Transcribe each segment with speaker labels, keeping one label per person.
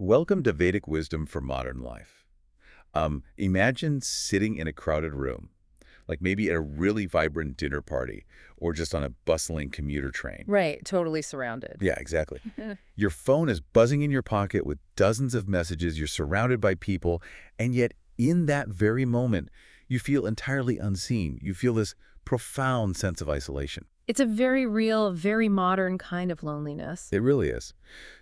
Speaker 1: Welcome to Vedic Wisdom for Modern Life. Imagine sitting in a crowded room, like maybe at a really vibrant dinner party or just on a bustling commuter train.
Speaker 2: Right, totally surrounded.
Speaker 1: Yeah, exactly. Your phone is buzzing in your pocket with dozens of messages. You're surrounded by people, and yet in that very moment, you feel entirely unseen. You feel this profound sense of isolation.
Speaker 2: It's a very real, very modern kind of loneliness.
Speaker 1: It really is.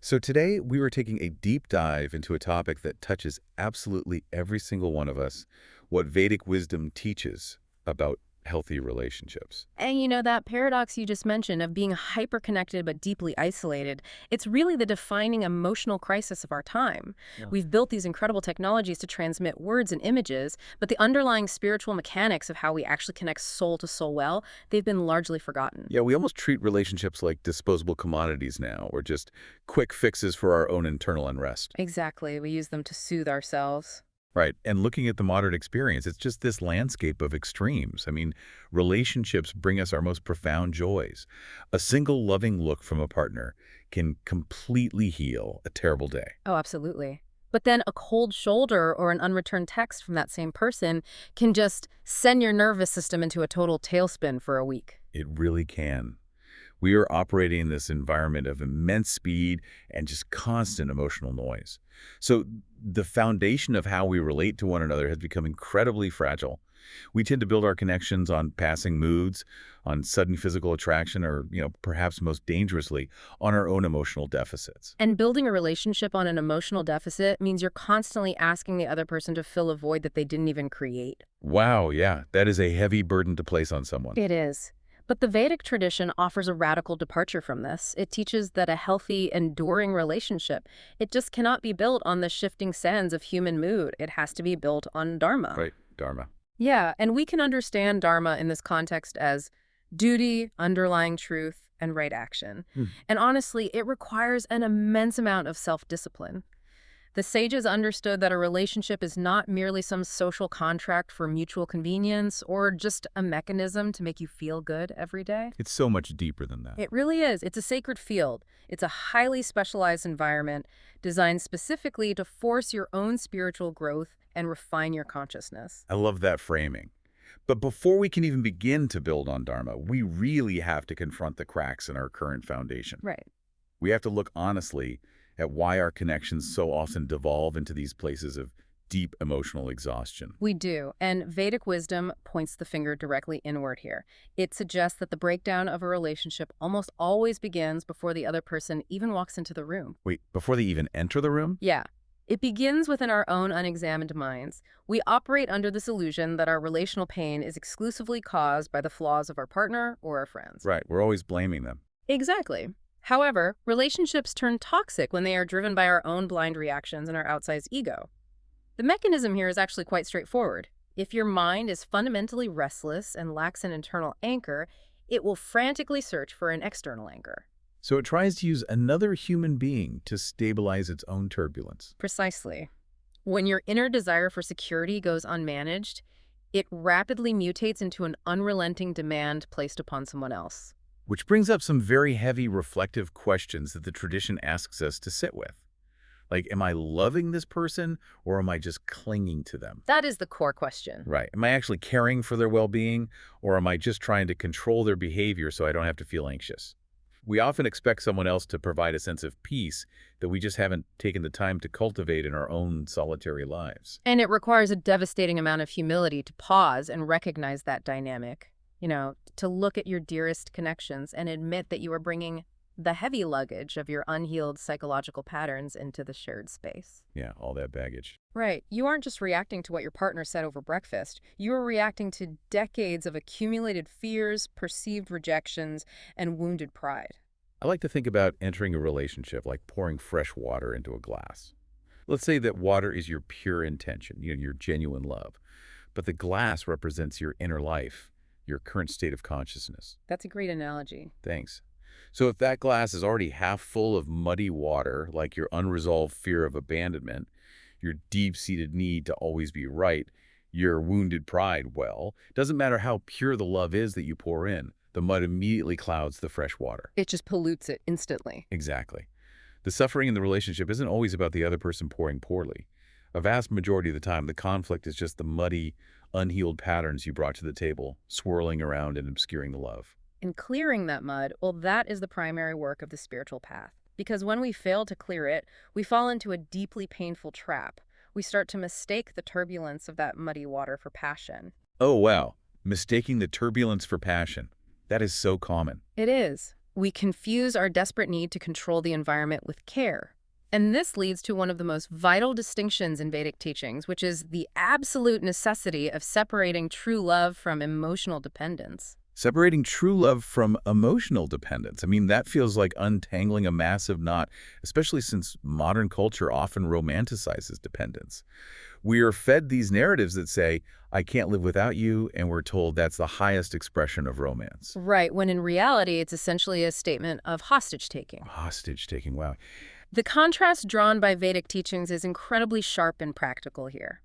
Speaker 1: So today we were taking a deep dive into a topic that touches absolutely every single one of us, what Vedic wisdom teaches about healthy relationships.
Speaker 2: And that paradox you just mentioned of being hyper-connected but deeply isolated, it's really the defining emotional crisis of our time.
Speaker 1: Yeah.
Speaker 2: We've built these incredible technologies to transmit words and images, but the underlying spiritual mechanics of how we actually connect soul to soul well, they've been largely forgotten.
Speaker 1: Yeah, we almost treat relationships like disposable commodities now, or just quick fixes for our own internal unrest.
Speaker 2: Exactly. We use them to soothe ourselves.
Speaker 1: Right. And looking at the modern experience, it's just this landscape of extremes. I mean, relationships bring us our most profound joys. A single loving look from a partner can completely heal a terrible day.
Speaker 2: Oh, absolutely. But then a cold shoulder or an unreturned text from that same person can just send your nervous system into a total tailspin for a week.
Speaker 1: It really can. We are operating in this environment of immense speed and just constant emotional noise. So the foundation of how we relate to one another has become incredibly fragile. We tend to build our connections on passing moods, on sudden physical attraction, or, perhaps most dangerously, on our own emotional deficits.
Speaker 2: And building a relationship on an emotional deficit means you're constantly asking the other person to fill a void that they didn't even create.
Speaker 1: Wow, yeah, that is a heavy burden to place on someone.
Speaker 2: It is. But the Vedic tradition offers a radical departure from this. It teaches that a healthy, enduring relationship, it just cannot be built on the shifting sands of human mood. It has to be built on Dharma.
Speaker 1: Right, Dharma.
Speaker 2: Yeah, and we can understand Dharma in this context as duty, underlying truth, and right action. And honestly, it requires an immense amount of self-discipline. The sages understood that a relationship is not merely some social contract for mutual convenience or just a mechanism to make you feel good every day.
Speaker 1: It's so much deeper than that.
Speaker 2: It really is. It's a sacred field. It's a highly specialized environment designed specifically to force your own spiritual growth and refine your consciousness.
Speaker 1: I love that framing. But before we can even begin to build on Dharma, we really have to confront the cracks in our current foundation.
Speaker 2: Right.
Speaker 1: We have to look honestly at why our connections so often devolve into these places of deep emotional exhaustion.
Speaker 2: We do, and Vedic wisdom points the finger directly inward here. It suggests that the breakdown of a relationship almost always begins before the other person even walks into the room.
Speaker 1: Wait, before they even enter the room?
Speaker 2: Yeah. It begins within our own unexamined minds. We operate under this illusion that our relational pain is exclusively caused by the flaws of our partner or our friends.
Speaker 1: Right, we're always blaming them.
Speaker 2: Exactly. However, relationships turn toxic when they are driven by our own blind reactions and our outsized ego. The mechanism here is actually quite straightforward. If your mind is fundamentally restless and lacks an internal anchor, it will frantically search for an external anchor.
Speaker 1: So it tries to use another human being to stabilize its own turbulence.
Speaker 2: Precisely. When your inner desire for security goes unmanaged, it rapidly mutates into an unrelenting demand placed upon someone else.
Speaker 1: Which brings up some very heavy reflective questions that the tradition asks us to sit with. Like, am I loving this person or am I just clinging to them?
Speaker 2: That is the core question.
Speaker 1: Right. Am I actually caring for their well-being or am I just trying to control their behavior so I don't have to feel anxious? We often expect someone else to provide a sense of peace that we just haven't taken the time to cultivate in our own solitary lives.
Speaker 2: And it requires a devastating amount of humility to pause and recognize that dynamic. To look at your dearest connections and admit that you are bringing the heavy luggage of your unhealed psychological patterns into the shared space.
Speaker 1: Yeah, all that baggage.
Speaker 2: Right. You aren't just reacting to what your partner said over breakfast. You are reacting to decades of accumulated fears, perceived rejections, and wounded pride.
Speaker 1: I like to think about entering a relationship like pouring fresh water into a glass. Let's say that water is your pure intention, your genuine love. But the glass represents your inner life, your current state of consciousness.
Speaker 2: That's a great analogy.
Speaker 1: Thanks. So if that glass is already half full of muddy water, like your unresolved fear of abandonment, your deep-seated need to always be right, your wounded pride, well, it doesn't matter how pure the love is that you pour in, the mud immediately clouds the fresh water.
Speaker 2: It just pollutes it instantly.
Speaker 1: Exactly. The suffering in the relationship isn't always about the other person pouring poorly. A vast majority of the time, the conflict is just the muddy, unhealed patterns you brought to the table, swirling around and obscuring the love.
Speaker 2: And clearing that mud, well, that is the primary work of the spiritual path. Because when we fail to clear it, we fall into a deeply painful trap. We start to mistake the turbulence of that muddy water for passion.
Speaker 1: Oh, wow. Mistaking the turbulence for passion. That is so common.
Speaker 2: It is. We confuse our desperate need to control the environment with care. And this leads to one of the most vital distinctions in Vedic teachings, which is the absolute necessity of separating true love from emotional dependence.
Speaker 1: Separating true love from emotional dependence. I mean, that feels like untangling a massive knot, especially since modern culture often romanticizes dependence. We are fed these narratives that say, I can't live without you, and we're told that's the highest expression of romance.
Speaker 2: Right, when in reality, it's essentially a statement of hostage-taking.
Speaker 1: Hostage-taking, wow.
Speaker 2: The contrast drawn by Vedic teachings is incredibly sharp and practical here.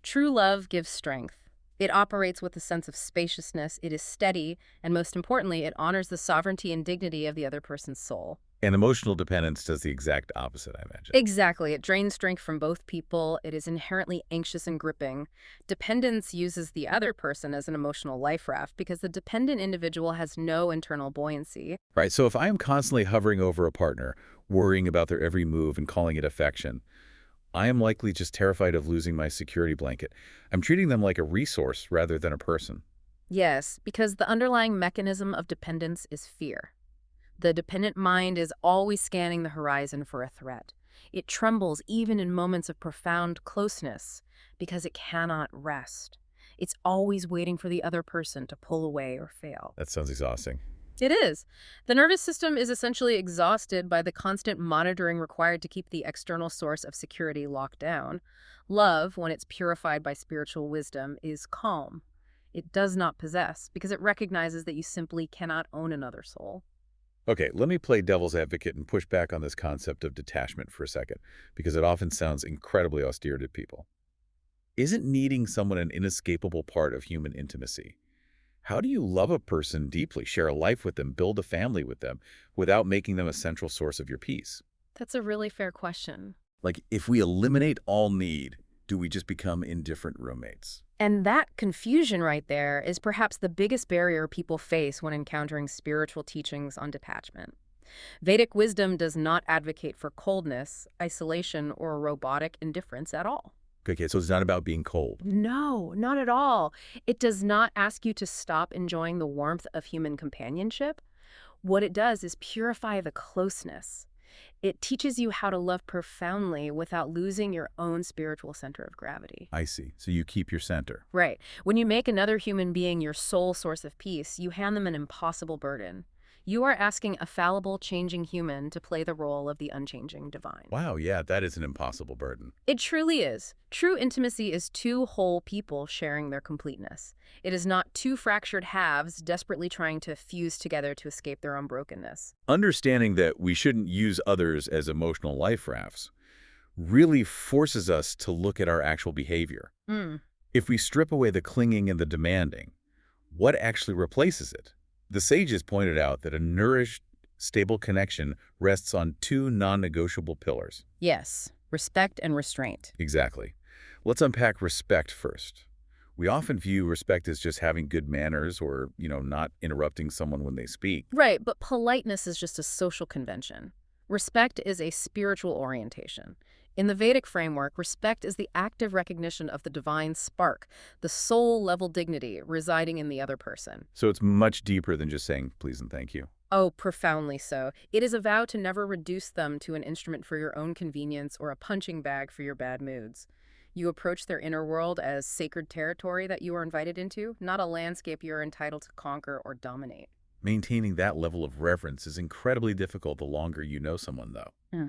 Speaker 2: True love gives strength. It operates with a sense of spaciousness, it is steady, and most importantly, it honors the sovereignty and dignity of the other person's soul.
Speaker 1: And emotional dependence does the exact opposite, I imagine.
Speaker 2: Exactly. It drains strength from both people. It is inherently anxious and gripping. Dependence uses the other person as an emotional life raft because the dependent individual has no internal buoyancy.
Speaker 1: Right, so if I am constantly hovering over a partner, worrying about their every move and calling it affection, I am likely just terrified of losing my security blanket. I'm treating them like a resource rather than a person.
Speaker 2: Yes, because the underlying mechanism of dependence is fear. The dependent mind is always scanning the horizon for a threat. It trembles even in moments of profound closeness because it cannot rest. It's always waiting for the other person to pull away or fail.
Speaker 1: That sounds exhausting.
Speaker 2: It is. The nervous system is essentially exhausted by the constant monitoring required to keep the external source of security locked down. Love, when it's purified by spiritual wisdom, is calm. It does not possess because it recognizes that you simply cannot own another soul.
Speaker 1: Okay, let me play devil's advocate and push back on this concept of detachment for a second, because it often sounds incredibly austere to people. Isn't needing someone an inescapable part of human intimacy? How do you love a person deeply, share a life with them, build a family with them, without making them a central source of your peace?
Speaker 2: That's a really fair question.
Speaker 1: Like, if we eliminate all need, do we just become indifferent roommates?
Speaker 2: And that confusion right there is perhaps the biggest barrier people face when encountering spiritual teachings on detachment. Vedic wisdom does not advocate for coldness, isolation, or robotic indifference at all.
Speaker 1: Okay, so it's not about being cold.
Speaker 2: No, not at all. It does not ask you to stop enjoying the warmth of human companionship. What it does is purify the closeness. It teaches you how to love profoundly without losing your own spiritual center of gravity.
Speaker 1: I see. So you keep your center.
Speaker 2: Right. When you make another human being your sole source of peace, you hand them an impossible burden. You are asking a fallible, changing human to play the role of the unchanging divine.
Speaker 1: Wow, yeah, that is an impossible burden.
Speaker 2: It truly is. True intimacy is two whole people sharing their completeness. It is not two fractured halves desperately trying to fuse together to escape their own brokenness.
Speaker 1: Understanding that we shouldn't use others as emotional life rafts really forces us to look at our actual behavior. If we strip away the clinging and the demanding, what actually replaces it? The sages pointed out that a nourished, stable connection rests on two non-negotiable pillars.
Speaker 2: Yes, respect and restraint.
Speaker 1: Exactly. Let's unpack respect first. We often view respect as just having good manners or, not interrupting someone when they speak.
Speaker 2: Right, but politeness is just a social convention. Respect is a spiritual orientation. In the Vedic framework, respect is the active recognition of the divine spark, the soul-level dignity residing in the other person.
Speaker 1: So it's much deeper than just saying please and thank you.
Speaker 2: Oh, profoundly so. It is a vow to never reduce them to an instrument for your own convenience or a punching bag for your bad moods. You approach their inner world as sacred territory that you are invited into, not a landscape you are entitled to conquer or dominate.
Speaker 1: Maintaining that level of reverence is incredibly difficult the longer you know someone, though.
Speaker 2: Hmm.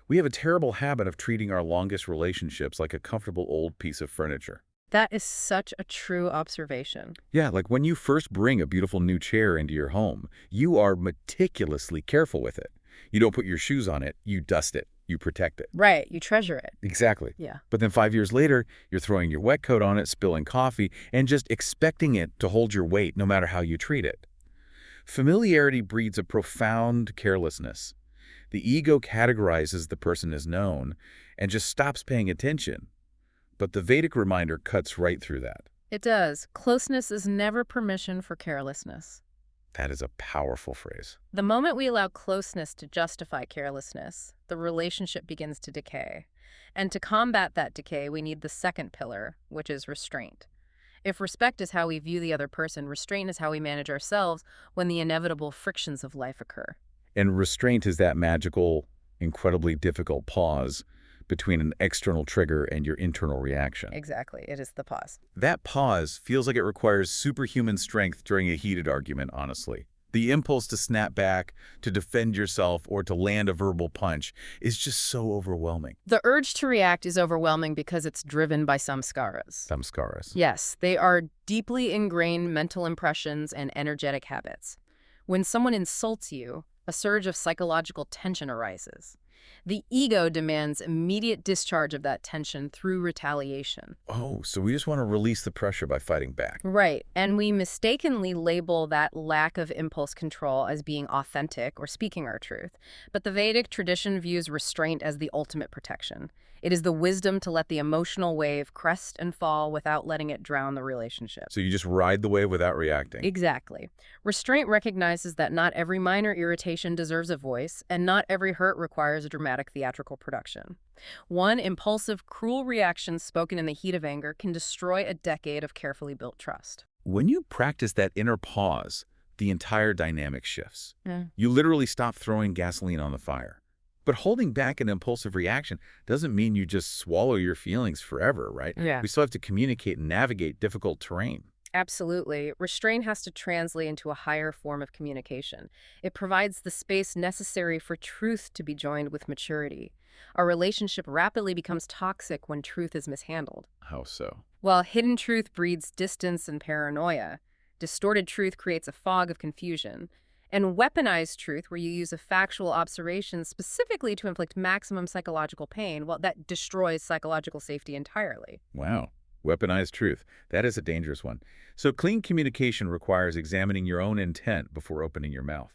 Speaker 1: We have a terrible habit of treating our longest relationships like a comfortable old piece of furniture.
Speaker 2: That is such a true observation.
Speaker 1: Yeah, like when you first bring a beautiful new chair into your home, you are meticulously careful with it. You don't put your shoes on it, you dust it, you protect it.
Speaker 2: Right, you treasure it.
Speaker 1: Exactly.
Speaker 2: Yeah.
Speaker 1: But then 5 years later, you're throwing your wet coat on it, spilling coffee, and just expecting it to hold your weight no matter how you treat it. Familiarity breeds a profound carelessness. The ego categorizes the person as known and just stops paying attention. But the Vedic reminder cuts right through that.
Speaker 2: It does. Closeness is never permission for carelessness.
Speaker 1: That is a powerful phrase.
Speaker 2: The moment we allow closeness to justify carelessness, the relationship begins to decay. And to combat that decay, we need the second pillar, which is restraint. If respect is how we view the other person, restraint is how we manage ourselves when the inevitable frictions of life occur.
Speaker 1: And restraint is that magical, incredibly difficult pause between an external trigger and your internal reaction.
Speaker 2: Exactly. It is the pause.
Speaker 1: That pause feels like it requires superhuman strength during a heated argument, honestly. The impulse to snap back, to defend yourself, or to land a verbal punch is just so overwhelming.
Speaker 2: The urge to react is overwhelming because it's driven by samskaras.
Speaker 1: Samskaras.
Speaker 2: Yes, they are deeply ingrained mental impressions and energetic habits. When someone insults you, a surge of psychological tension arises. The ego demands immediate discharge of that tension through retaliation.
Speaker 1: Oh, so we just want to release the pressure by fighting back.
Speaker 2: Right, and we mistakenly label that lack of impulse control as being authentic or speaking our truth. But the Vedic tradition views restraint as the ultimate protection. It is the wisdom to let the emotional wave crest and fall without letting it drown the relationship.
Speaker 1: So you just ride the wave without reacting.
Speaker 2: Exactly. Restraint recognizes that not every minor irritation deserves a voice, and not every hurt requires a dramatic theatrical production. One impulsive, cruel reaction spoken in the heat of anger can destroy a decade of carefully built trust.
Speaker 1: When you practice that inner pause, the entire dynamic shifts.
Speaker 2: Yeah.
Speaker 1: You literally stop throwing gasoline on the fire. But holding back an impulsive reaction doesn't mean you just swallow your feelings forever, right?
Speaker 2: Yeah.
Speaker 1: We still have to communicate and navigate difficult terrain.
Speaker 2: Absolutely. Restraint has to translate into a higher form of communication. It provides the space necessary for truth to be joined with maturity. Our relationship rapidly becomes toxic when truth is mishandled.
Speaker 1: How so?
Speaker 2: While hidden truth breeds distance and paranoia, distorted truth creates a fog of confusion. And weaponized truth, where you use a factual observation specifically to inflict maximum psychological pain, well, that destroys psychological safety entirely.
Speaker 1: Wow. Weaponized truth. That is a dangerous one. So clean communication requires examining your own intent before opening your mouth.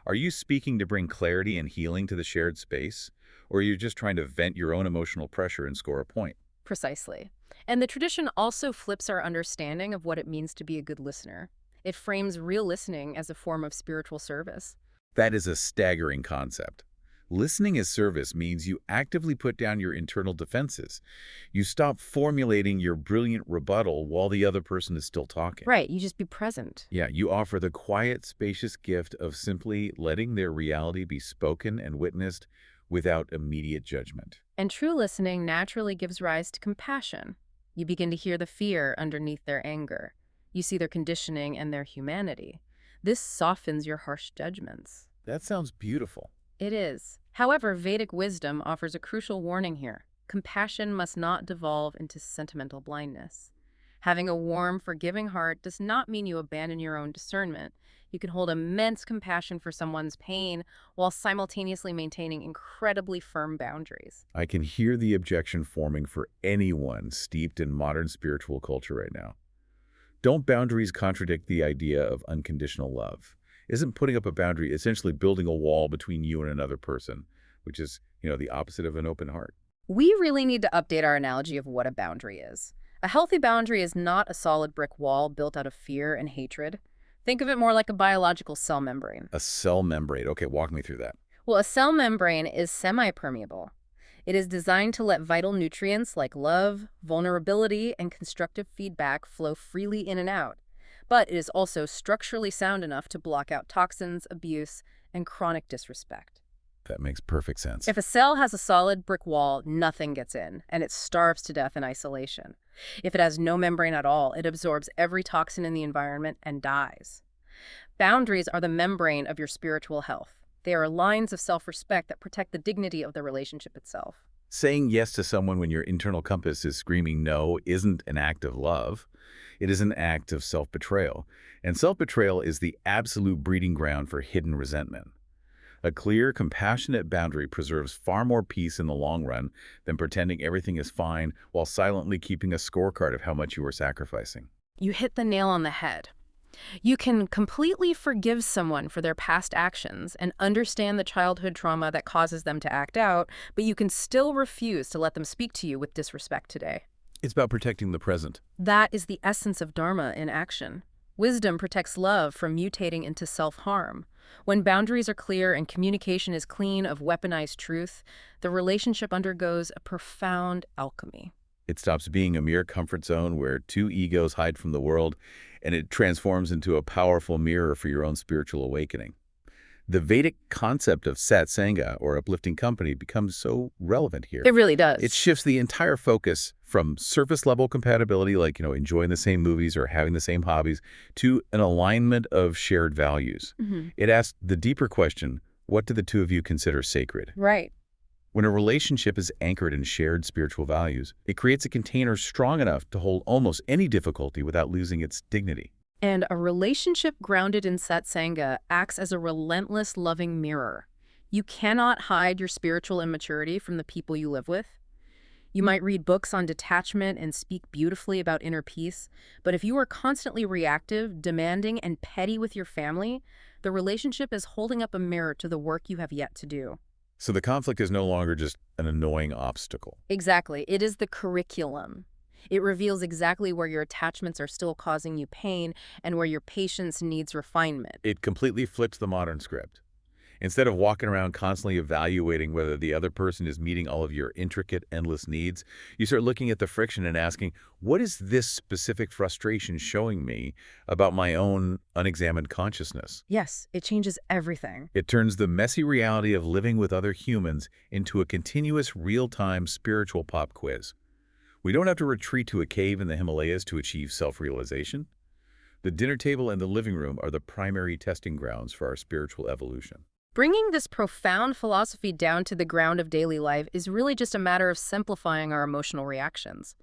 Speaker 1: Are you speaking to bring clarity and healing to the shared space? Or are you just trying to vent your own emotional pressure and score a point?
Speaker 2: Precisely. And the tradition also flips our understanding of what it means to be a good listener. It frames real listening as a form of spiritual service.
Speaker 1: That is a staggering concept. Listening as service means you actively put down your internal defenses. You stop formulating your brilliant rebuttal while the other person is still talking.
Speaker 2: Right, you just be present.
Speaker 1: Yeah, you offer the quiet, spacious gift of simply letting their reality be spoken and witnessed without immediate judgment.
Speaker 2: And true listening naturally gives rise to compassion. You begin to hear the fear underneath their anger. You see their conditioning and their humanity. This softens your harsh judgments.
Speaker 1: That sounds beautiful.
Speaker 2: It is. However, Vedic wisdom offers a crucial warning here. Compassion must not devolve into sentimental blindness. Having a warm, forgiving heart does not mean you abandon your own discernment. You can hold immense compassion for someone's pain while simultaneously maintaining incredibly firm boundaries.
Speaker 1: I can hear the objection forming for anyone steeped in modern spiritual culture right now. Don't boundaries contradict the idea of unconditional love? Isn't putting up a boundary essentially building a wall between you and another person, which is, the opposite of an open heart?
Speaker 2: We really need to update our analogy of what a boundary is. A healthy boundary is not a solid brick wall built out of fear and hatred. Think of it more like a biological cell membrane.
Speaker 1: A cell membrane. Okay, walk me through that.
Speaker 2: Well, a cell membrane is semi-permeable. It is designed to let vital nutrients like love, vulnerability, and constructive feedback flow freely in and out. But it is also structurally sound enough to block out toxins, abuse, and chronic disrespect.
Speaker 1: That makes perfect sense.
Speaker 2: If a cell has a solid brick wall, nothing gets in, and it starves to death in isolation. If it has no membrane at all, it absorbs every toxin in the environment and dies. Boundaries are the membrane of your spiritual health. They are lines of self-respect that protect the dignity of the relationship itself.
Speaker 1: Saying yes to someone when your internal compass is screaming no isn't an act of love. It is an act of self-betrayal. And self-betrayal is the absolute breeding ground for hidden resentment. A clear, compassionate boundary preserves far more peace in the long run than pretending everything is fine while silently keeping a scorecard of how much you are sacrificing.
Speaker 2: You hit the nail on the head. You can completely forgive someone for their past actions and understand the childhood trauma that causes them to act out, but you can still refuse to let them speak to you with disrespect today.
Speaker 1: It's about protecting the present.
Speaker 2: That is the essence of Dharma in action. Wisdom protects love from mutating into self-harm. When boundaries are clear and communication is clean of weaponized truth, the relationship undergoes a profound alchemy.
Speaker 1: It stops being a mere comfort zone where two egos hide from the world, and it transforms into a powerful mirror for your own spiritual awakening. The Vedic concept of satsanga, or uplifting company, becomes so relevant here.
Speaker 2: It really
Speaker 1: It
Speaker 2: does.
Speaker 1: shifts the entire focus from surface-level compatibility, like, enjoying the same movies or having the same hobbies, to an alignment of shared values.
Speaker 2: Mhm.
Speaker 1: It asks the deeper question, what do the two of you consider sacred?
Speaker 2: Right.
Speaker 1: When a relationship is anchored in shared spiritual values, it creates a container strong enough to hold almost any difficulty without losing its dignity.
Speaker 2: And a relationship grounded in satsanga acts as a relentless, loving mirror. You cannot hide your spiritual immaturity from the people you live with. You might read books on detachment and speak beautifully about inner peace, but if you are constantly reactive, demanding, and petty with your family, the relationship is holding up a mirror to the work you have yet to do.
Speaker 1: So the conflict is no longer just an annoying obstacle.
Speaker 2: Exactly. It is the curriculum. It reveals exactly where your attachments are still causing you pain and where your patience needs refinement.
Speaker 1: It completely flips the modern script. Instead of walking around constantly evaluating whether the other person is meeting all of your intricate, endless needs, you start looking at the friction and asking, what is this specific frustration showing me about my own unexamined consciousness?
Speaker 2: Yes, it changes everything.
Speaker 1: It turns the messy reality of living with other humans into a continuous, real-time spiritual pop quiz. We don't have to retreat to a cave in the Himalayas to achieve self-realization. The dinner table and the living room are the primary testing grounds for our spiritual evolution.
Speaker 2: Bringing this profound philosophy down to the ground of daily life is really just a matter of simplifying our emotional reactions.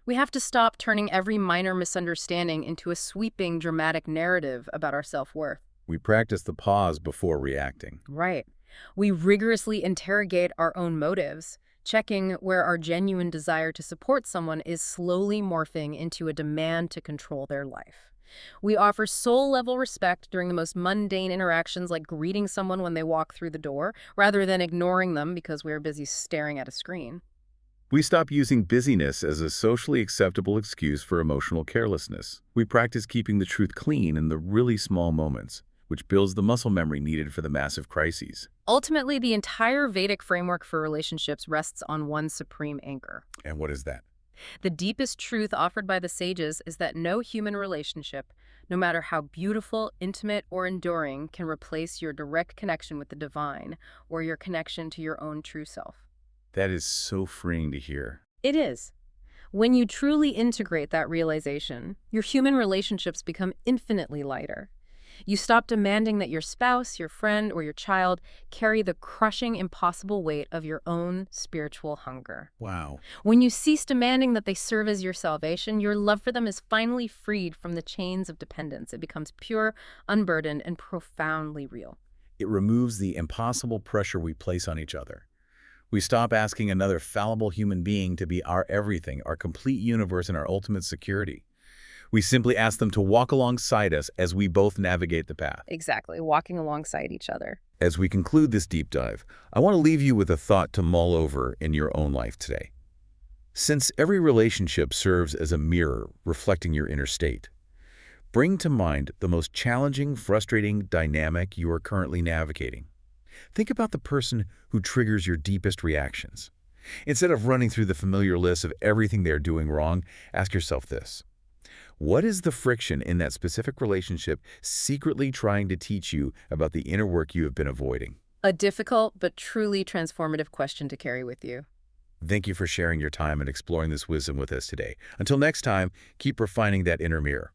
Speaker 2: We have to stop turning every minor misunderstanding into a sweeping, dramatic narrative about our self-worth.
Speaker 1: We practice the pause before reacting.
Speaker 2: Right. We rigorously interrogate our own motives, checking where our genuine desire to support someone is slowly morphing into a demand to control their life. We offer soul-level respect during the most mundane interactions like greeting someone when they walk through the door, rather than ignoring them because we're busy staring at a screen.
Speaker 1: We stop using busyness as a socially acceptable excuse for emotional carelessness. We practice keeping the truth clean in the really small moments, which builds the muscle memory needed for the massive crises.
Speaker 2: Ultimately, the entire Vedic framework for relationships rests on one supreme anchor.
Speaker 1: And what is that?
Speaker 2: The deepest truth offered by the sages is that no human relationship, no matter how beautiful, intimate, or enduring, can replace your direct connection with the divine or your connection to your own true self.
Speaker 1: That is so freeing to hear.
Speaker 2: It is. When you truly integrate that realization, your human relationships become infinitely lighter. You stop demanding that your spouse, your friend, or your child carry the crushing, impossible weight of your own spiritual hunger.
Speaker 1: Wow.
Speaker 2: When you cease demanding that they serve as your salvation, your love for them is finally freed from the chains of dependence. It becomes pure, unburdened, and profoundly real.
Speaker 1: It removes the impossible pressure we place on each other. We stop asking another fallible human being to be our everything, our complete universe, and our ultimate security. We simply ask them to walk alongside us as we both navigate the path.
Speaker 2: Exactly, walking alongside each other.
Speaker 1: As we conclude this deep dive, I want to leave you with a thought to mull over in your own life today. Since every relationship serves as a mirror reflecting your inner state, bring to mind the most challenging, frustrating dynamic you are currently navigating. Think about the person who triggers your deepest reactions. Instead of running through the familiar list of everything they're doing wrong, ask yourself this. What is the friction in that specific relationship secretly trying to teach you about the inner work you have been avoiding?
Speaker 2: A difficult but truly transformative question to carry with you.
Speaker 1: Thank you for sharing your time and exploring this wisdom with us today. Until next time, keep refining that inner mirror.